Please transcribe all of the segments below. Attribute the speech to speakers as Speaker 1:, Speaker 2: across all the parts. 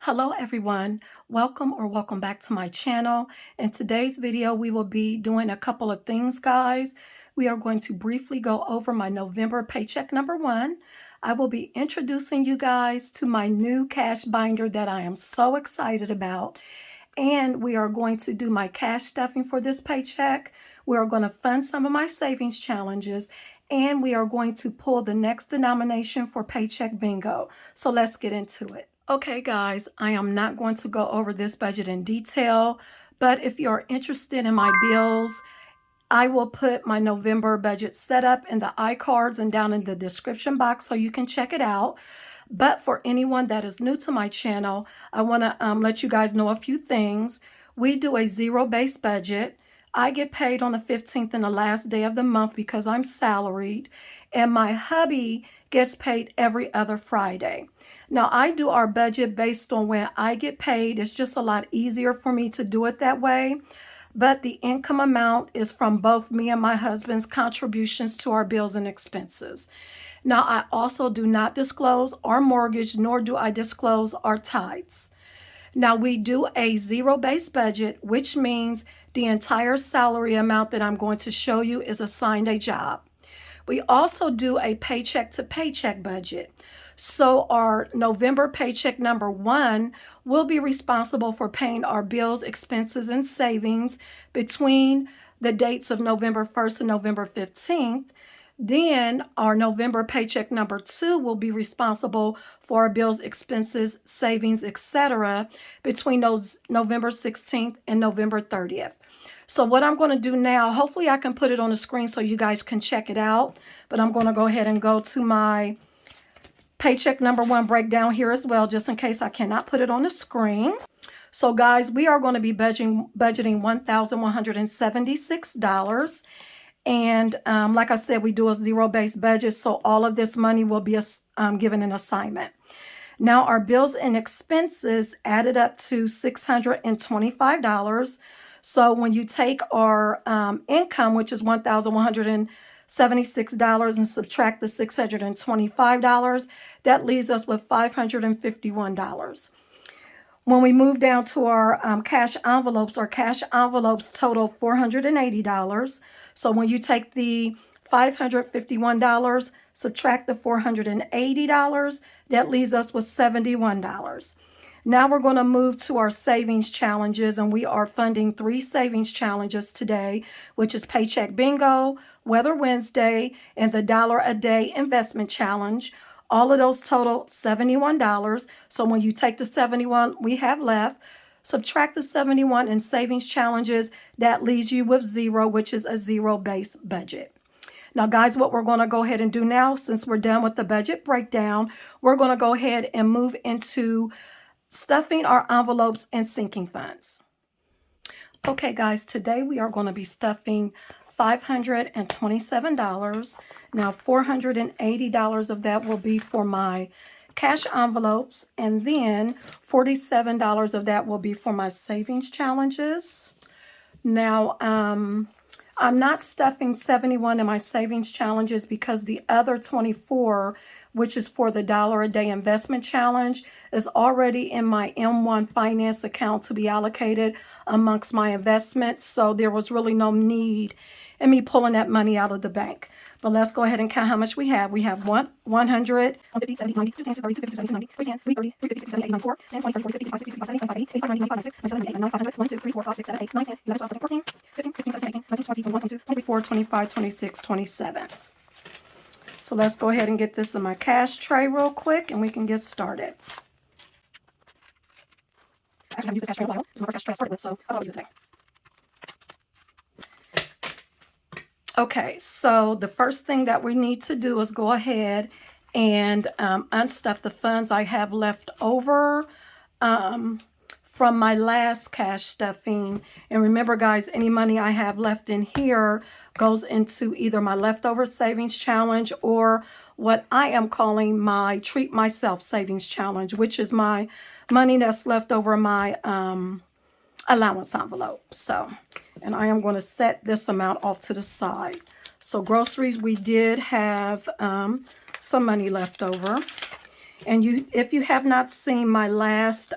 Speaker 1: Hello everyone, welcome back to my channel. In today's video we will be doing a couple of things, guys. We are going to briefly go over my November paycheck number one. I will be introducing you guys to my new cash binder that I am so excited about, and we are going to do my cash stuffing for this paycheck. We are going to fund some of my savings challenges, and we are going to pull the next denomination for Paycheck Bingo. So let's get into it. Okay, guys, I am not going to go over this budget in detail, but if you're interested in my bills, I will put my November budget setup in the iCards and down in the description box so you can check it out. But for anyone that is new to my channel, I want to let you guys know a few things. We do a zero-based budget. I get paid on the 15th and the last day of the month because I'm salaried, and my hubby gets paid every other Friday. Now, I do our budget based on when I get paid. It's just a lot easier for me to do it that way. But the income amount is from both me and my husband's contributions to our bills and expenses. Now, I also do not disclose our mortgage, nor do I disclose our tithes. Now, we do a zero-based budget, which means the entire salary amount that I'm going to show you is assigned a job. We also do a paycheck to paycheck budget. So our November paycheck number one will be responsible for paying our bills, expenses, and savings between the dates of November 1st and November 15th. Then our November paycheck number two will be responsible for our bills, expenses, savings, etc. between those November 16th and November 30th. So what I'm going to do now, hopefully I can put it on the screen so you guys can check it out, but I'm going to go ahead and go to my paycheck number one breakdown here as well, just in case I cannot put it on the screen. So guys, we are going to be budgeting $1,176. And like I said, we do a zero-based budget, so all of this money will be given an assignment. Now, our bills and expenses added up to $625. So when you take our income, which is $1,176, and subtract the $625, that leaves us with $551. When we move down to our cash envelopes total $480. So when you take the $551, subtract the $480, that leaves us with $71. Now we're going to move to our savings challenges, and we are funding 3 savings challenges today, which is Paycheck Bingo, Weather Wednesday, and the $1 a Day Investment Challenge. All of those total $71. So when you take the 71 we have left, subtract the 71 in savings challenges, that leaves you with 0, which is a zero-based budget. Now, guys, what we're going to go ahead and do now, since we're done with the budget breakdown, we're going to go ahead and move into stuffing our envelopes and sinking funds. Okay, guys, today we are going to be stuffing $527. Now, $480 of that will be for my cash envelopes, and then $47 of that will be for my savings challenges. Now, I'm not stuffing 71 in my savings challenges because the other 24, which is for the $1 a Day Investment Challenge, is already in my M1 finance account to be allocated amongst my investments. So there was really no need in me pulling that money out of the bank. But let's go ahead and count how much we have. We have 100, 150, 70, 90, 210, 230, 250, 290, 310, 330, 350, 60, 70, 80, 94, 10, 20, 30, 40, 50, 55, 60, 65, 70, 85, 90, 95, 96, 97, 98, 99, 500, 1, 2, 3, 4, 5, 6, 7, 8, 9, 10, 11, 12, 13, 14, 15, 16, 17, 18, 19, 20, 21, 22, 23, 24, 25, 26, 27. So let's go ahead and get this in my cash tray real quick, and we can get started. Actually, I haven't used this cash tray in a while. This is the first cash tray I started with, so I'll use it today. Okay, so the first thing that we need to do is go ahead and unstuff the funds I have left over from my last cash stuffing. And remember, guys, any money I have left in here goes into either my leftover savings challenge or what I am calling my Treat Myself Savings Challenge, which is my money that's left over my allowance envelope. So, and I am going to set this amount off to the side. So groceries, we did have some money left over. And if you have not seen my last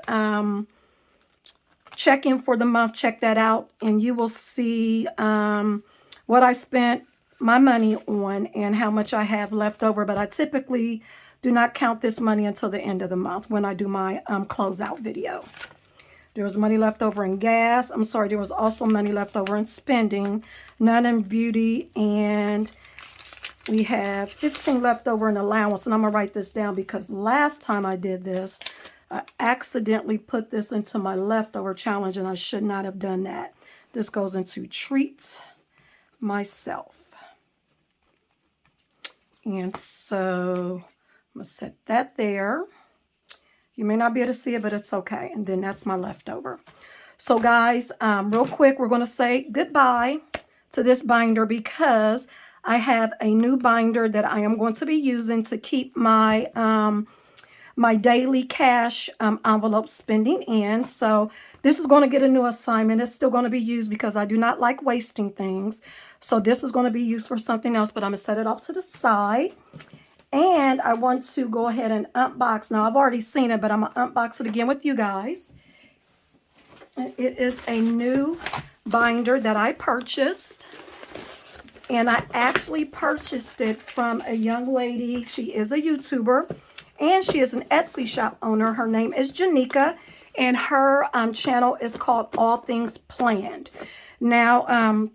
Speaker 1: check-in for the month, check that out, and you will see what I spent my money on and how much I have left over. But I typically do not count this money until the end of the month when I do my closeout video. There was money left over in gas. I'm sorry, there was also money left over in spending, none in beauty, and we have 15 left over in allowance. And I'm going to write this down because last time I did this, I accidentally put this into my leftover challenge, and I should not have done that. This goes into treat myself. And so I'm going to set that there. You may not be able to see it, but it's okay. And then that's my leftover. So guys, real quick, we're going to say goodbye to this binder because I have a new binder that I am going to be using to keep my my daily cash envelope spending in. So this is going to get a new assignment. It's still going to be used because I do not like wasting things. So this is going to be used for something else, but I'm going to set it off to the side. And I want to go ahead and unbox. Now, I've already seen it, but I'm going to unbox it again with you guys. And it is a new binder that I purchased. And I actually purchased it from a young lady. She is a YouTuber. And she is an Etsy shop owner. Her name is Janika. And her channel is called All Things Planned. Now,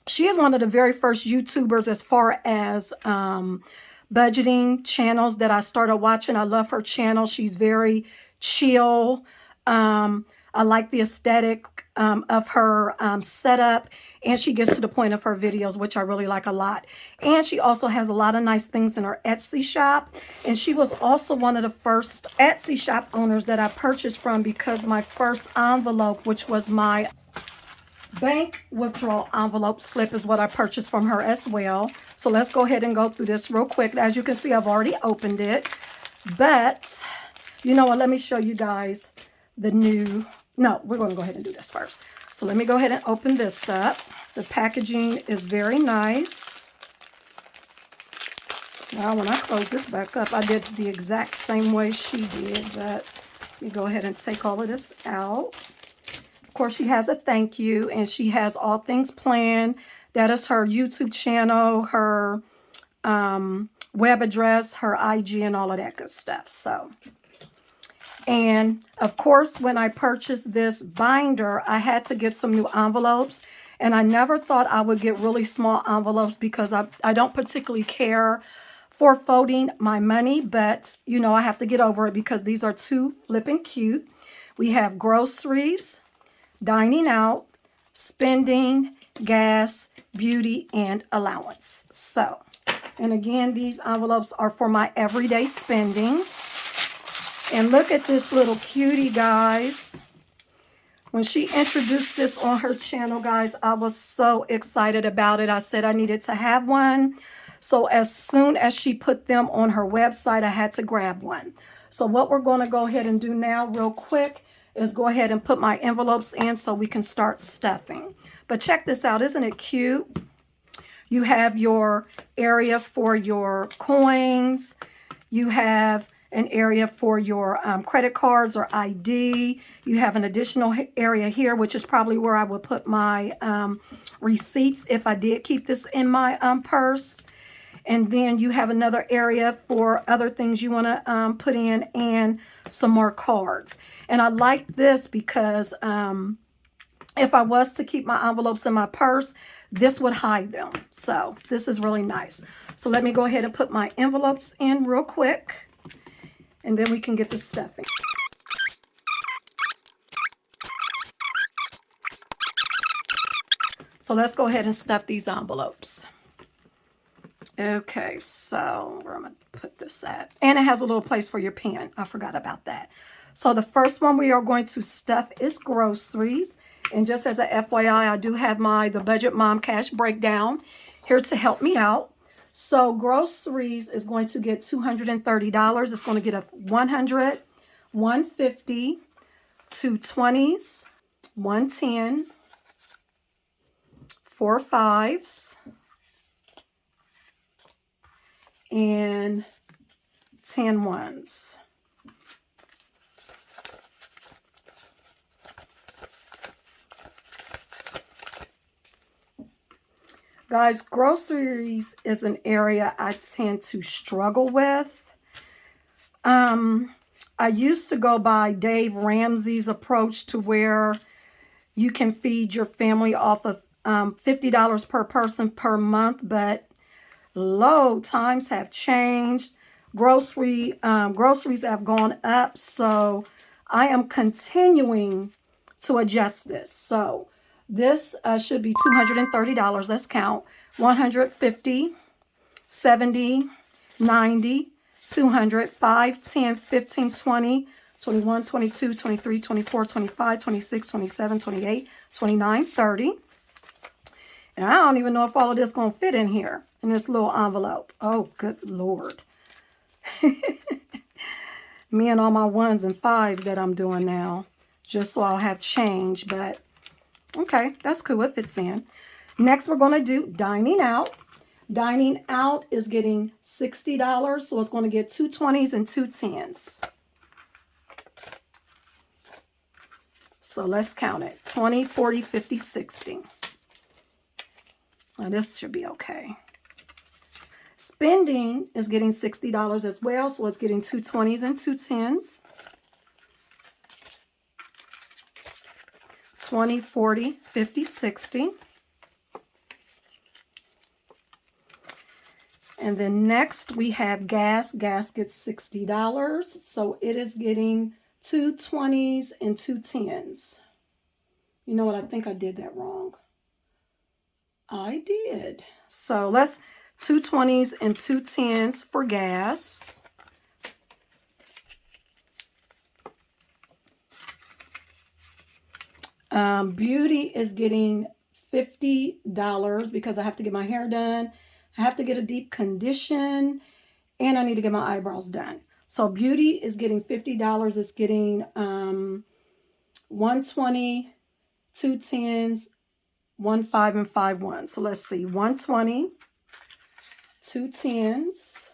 Speaker 1: she is one of the very first YouTubers as far as budgeting channels that I started watching. I love her channel. She's very chill. I like the aesthetic of her setup, and she gets to the point of her videos, which I really like a lot. And she also has a lot of nice things in her Etsy shop, and she was also one of the first Etsy shop owners that I purchased from because my first envelope, which was my bank withdrawal envelope slip, is what I purchased from her as well. So let's go ahead and go through this real quick. As you can see, I've already opened it, but you know what? Let me show you guys the new. No, we're going to go ahead and do this first. So let me go ahead and open this up. The packaging is very nice. Now, when I close this back up, I did the exact same way she did, but let me go ahead and take all of this out. Of course, she has a thank you, and she has All Things Planned. That is her YouTube channel, her web address, her IG, and all of that good stuff. So, and of course, when I purchased this binder, I had to get some new envelopes. And I never thought I would get really small envelopes because I don't particularly care for folding my money. But, you know, I have to get over it because these are too flippin' cute. We have groceries, dining out, spending, gas, beauty, and allowance. So, and again, these envelopes are for my everyday spending. And look at this little cutie, guys. When she introduced this on her channel, guys, I was so excited about it. I said I needed to have one. So as soon as she put them on her website, I had to grab one. So what we're going to go ahead and do now real quick is go ahead and put my envelopes in so we can start stuffing. But check this out. Isn't it cute? You have your area for your coins. You have an area for your credit cards or ID. You have an additional area here, which is probably where I would put my receipts if I did keep this in my purse. And then you have another area for other things you want to put in and some more cards. And I like this because if I was to keep my envelopes in my purse, this would hide them. So this is really nice. So let me go ahead and put my envelopes in real quick, and then we can get the stuffing. So let's go ahead and stuff these envelopes. Okay, so where am I going to put this at? And it has a little place for your pen. I forgot about that. So the first one we are going to stuff is groceries. And just as a FYI, I do have the Budget Mom Cash Breakdown here to help me out. So groceries is going to get $230. It's going to get a 100, 150, 220s, 110, 4 5s, and 10 ones. Guys, groceries is an area I tend to struggle with. I used to go by Dave Ramsey's approach to where you can feed your family off of $50 per person per month, but times have changed. Groceries have gone up, so I am continuing to adjust this. So this should be $230. Let's count. 150, 70, 90, 200, 5, 10, 15, 20, 21, 22, 23, 24, 25, 26, 27, 28, 29, 30. And I don't even know if all of this is going to fit in here, in this little envelope. Oh, good Lord. Me and all my ones and fives that I'm doing now, just so I'll have change. But, okay, that's cool. It fits in. Next, we're going to do dining out. Dining out is getting $60, so it's going to get 2 20s and 2 10s. So let's count it. 20, 40, 50, 60. Now this should be okay. Spending is getting $60 as well, so it's getting 2 20s and 2 10s. 20, 40, 50, 60. And then next we have gas. Gas gets $60, so it is getting 2 20s and 2 10s. You know what? I think I did that wrong. I did. So let's 2 20s and 2 10s for gas. Beauty is getting $50 because I have to get my hair done. I have to get a deep condition, and I need to get my eyebrows done. So beauty is getting $50. It's getting 120, 2 10s, 1 5, and 5 1s. So let's see, 120, 2 10s,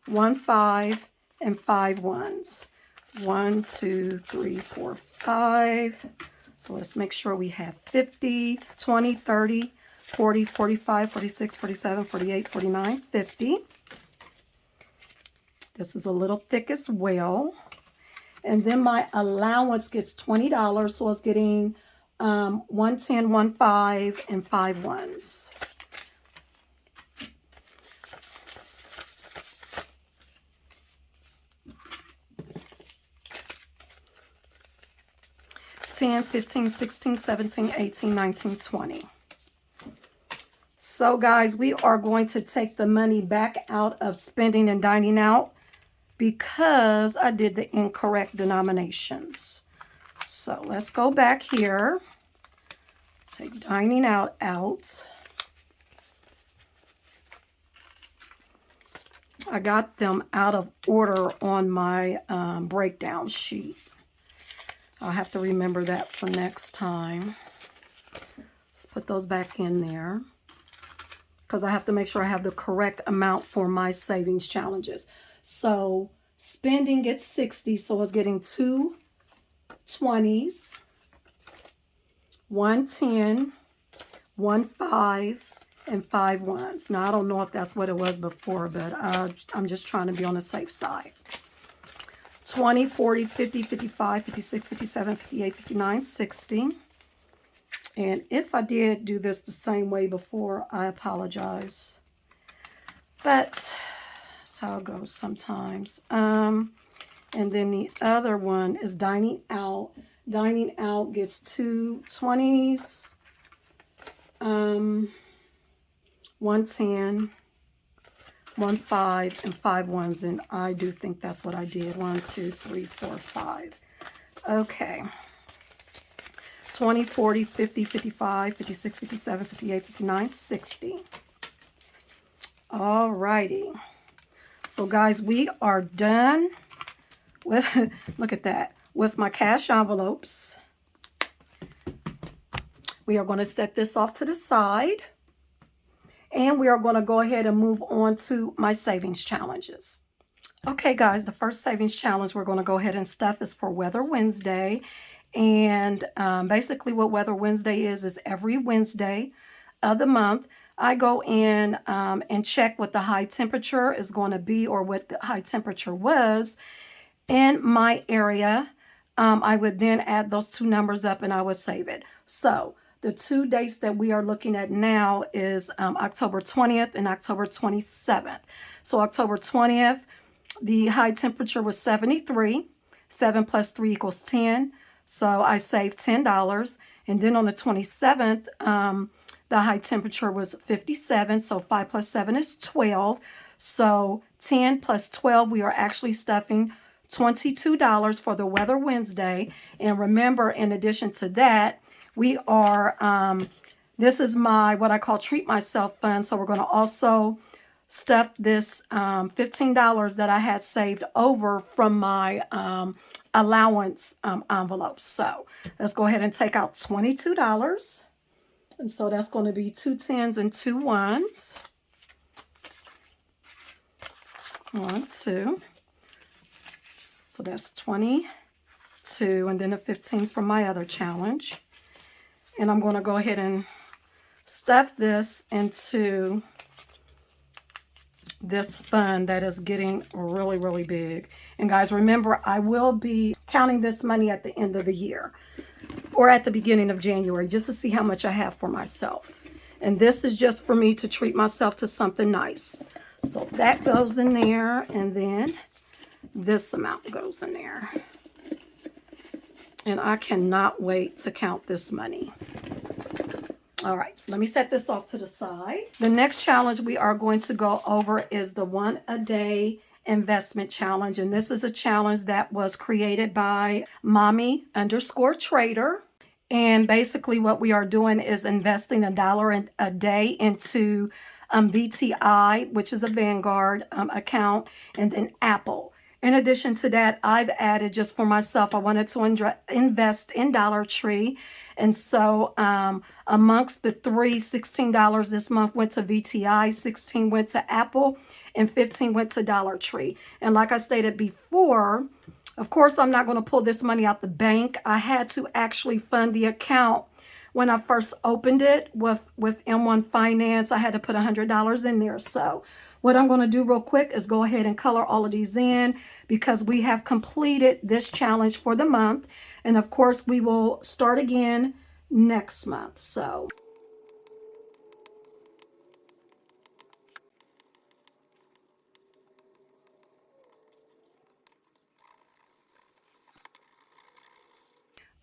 Speaker 1: 1 5, and 5 1s. 1, 2, 3, 4, 5. So let's make sure we have 50, 20, 30, 40, 45, 46, 47, 48, 49, 50. This is a little thick as well. And then my allowance gets $20, so it's getting 110, 1 5, and 5 1s. $10, $15, $16, $17, $18, $19, $20. So guys, we are going to take the money back out of spending and dining out because I did the incorrect denominations. So let's go back here. Take dining out. I got them out of order on my breakdown sheet. I'll have to remember that for next time. Let's put those back in there because I have to make sure I have the correct amount for my savings challenges. So spending gets 60, so it's getting 2 20s, 1 10, 1 5, and 5 1s. Now I don't know if that's what it was before, but I'm just trying to be on the safe side. 20, 40, 50, 55, 56, 57, 58, 59, 60. And if I did do this the same way before, I apologize. But that's how it goes sometimes. And then the other one is dining out. Dining out gets 2 20s, 1 10, 1 5, and 5 1s, and I do think that's what I did. 1 2 3 4 5. Okay. 20, 40, 50, 55, 56, 57, 58, 59, 60. All righty. So guys, we are done with, look at that, with my cash envelopes. We are going to set this off to the side. And we are going to go ahead and move on to my savings challenges. Okay, guys, the first savings challenge we're going to go ahead and stuff is for Weather Wednesday. And basically what Weather Wednesday is every Wednesday, of the month, I go in and check what the high temperature is going to be, or what the high temperature was in my area. I would then add those two numbers up and I would save it. So the two dates that we are looking at now is October 20th and October 27th. So October 20th, the high temperature was 73. 7 plus 3 equals 10. So I saved $10. And then on the 27th, the high temperature was 57. So 5 plus 7 is 12. So 10 plus 12, we are actually stuffing $22 for the Weather Wednesday. And remember, in addition to that, we are, this is my, what I call treat myself fund. So we're going to also stuff this $15 that I had saved over from my allowance envelopes. So let's go ahead and take out $22. And so that's going to be 2 10s and 2 1s. 1, 2. So that's 22, and then a 15 from my other challenge. And I'm going to go ahead and stuff this into this fund that is getting really, really big. And guys, remember, I will be counting this money at the end of the year or at the beginning of January, just to see how much I have for myself. And this is just for me to treat myself to something nice. So that goes in there, and then this amount goes in there. And I cannot wait to count this money. All right, so let me set this off to the side. The next challenge we are going to go over is the 1 a day investment challenge. And this is a challenge that was created by mommy_trader. And basically what we are doing is investing $1 a day into VTI, which is a Vanguard account, and then Apple. In addition to that, I've added, just for myself, I wanted to invest in Dollar Tree. And so amongst the three, $16 this month went to VTI, 16 went to Apple, and 15 went to Dollar Tree. And like I stated before, of course, I'm not going to pull this money out the bank. I had to actually fund the account when I first opened it with M1 Finance. I had to put $100 in there. So what I'm going to do real quick is go ahead and color all of these in, because we have completed this challenge for the month. And of course, we will start again next month. So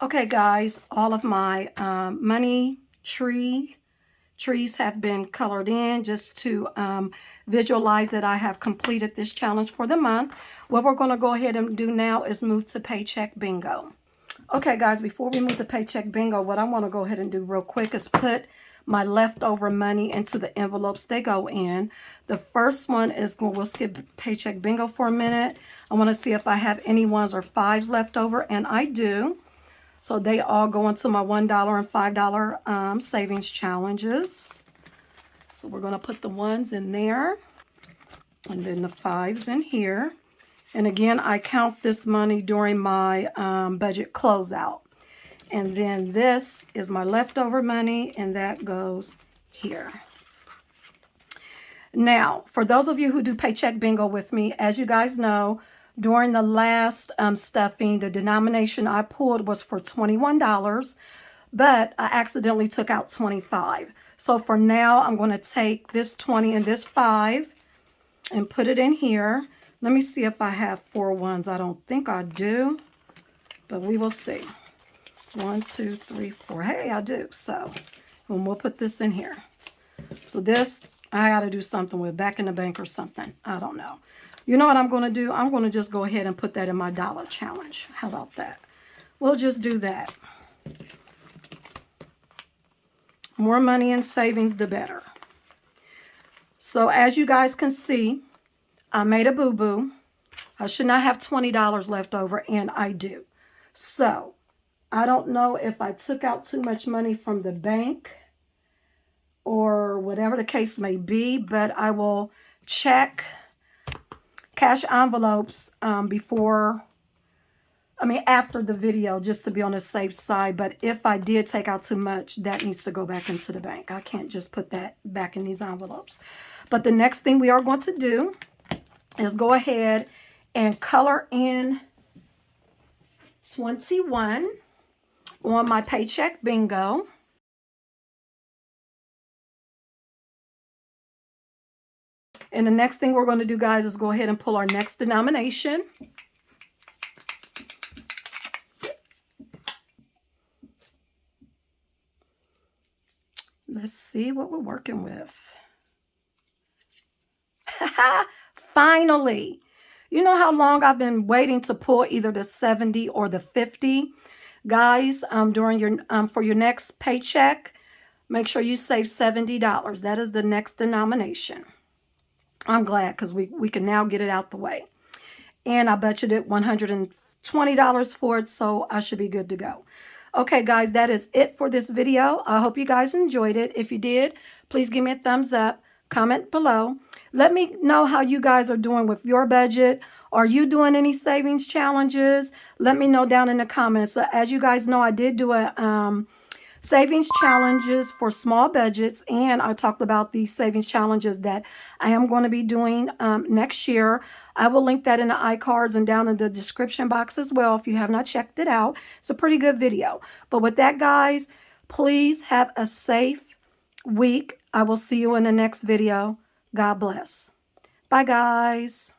Speaker 1: okay, guys, all of my money trees have been colored in, just to visualize that I have completed this challenge for the month. What we're going to go ahead and do now is move to Paycheck Bingo. Okay, guys, before we move to Paycheck Bingo, what I want to go ahead and do real quick is put my leftover money into the envelopes they go in. The first one is, we'll skip Paycheck Bingo for a minute. I want to see if I have any 1s or 5s left over, and I do. So they all go into my $1 and $5 savings challenges. So we're going to put the 1s in there, and then the 5s in here. And again, I count this money during my budget closeout. And then this is my leftover money, and that goes here. Now, for those of you who do Paycheck Bingo with me, as you guys know, during the last stuffing, the denomination I pulled was for $21, but I accidentally took out 25. So for now, I'm going to take this 20 and this 5 and put it in here. Let me see if I have 4 1s. I don't think I do, but we will see. 1, 2, 3, 4. Hey, I do. So, and we'll put this in here. So this, I got to do something with, back in the bank or something. I don't know. You know what I'm going to do? I'm going to just go ahead and put that in my dollar challenge. How about that? We'll just do that. More money in savings, the better. So as you guys can see, I made a boo-boo. I should not have $20 left over, and I do. So I don't know if I took out too much money from the bank or whatever the case may be, but I will check cash envelopes before I mean, after the video, just to be on the safe side. But if I did take out too much, that needs to go back into the bank. I can't just put that back in these envelopes. But the next thing we are going to do is go ahead and color in 21 on my Paycheck Bingo. And the next thing we're going to do, guys, is go ahead and pull our next denomination. Let's see what we're working with. Finally. You know how long I've been waiting to pull either the 70 or the 50? Guys, during your for your next paycheck, make sure you save $70. That is the next denomination. I'm glad because we can now get it out the way. And I budgeted $120 for it, so I should be good to go. Okay, guys, that is it for this video. I hope you guys enjoyed it. If you did, please give me a thumbs up. Comment below. Let me know how you guys are doing with your budget. Are you doing any savings challenges? Let me know down in the comments. As you guys know, I did do a savings challenges for small budgets, and I talked about the savings challenges that I am going to be doing next year. I will link that in the iCards and down in the description box as well if you have not checked it out. It's a pretty good video. But with that, guys, please have a safe week. I will see you in the next video. God bless. Bye, guys.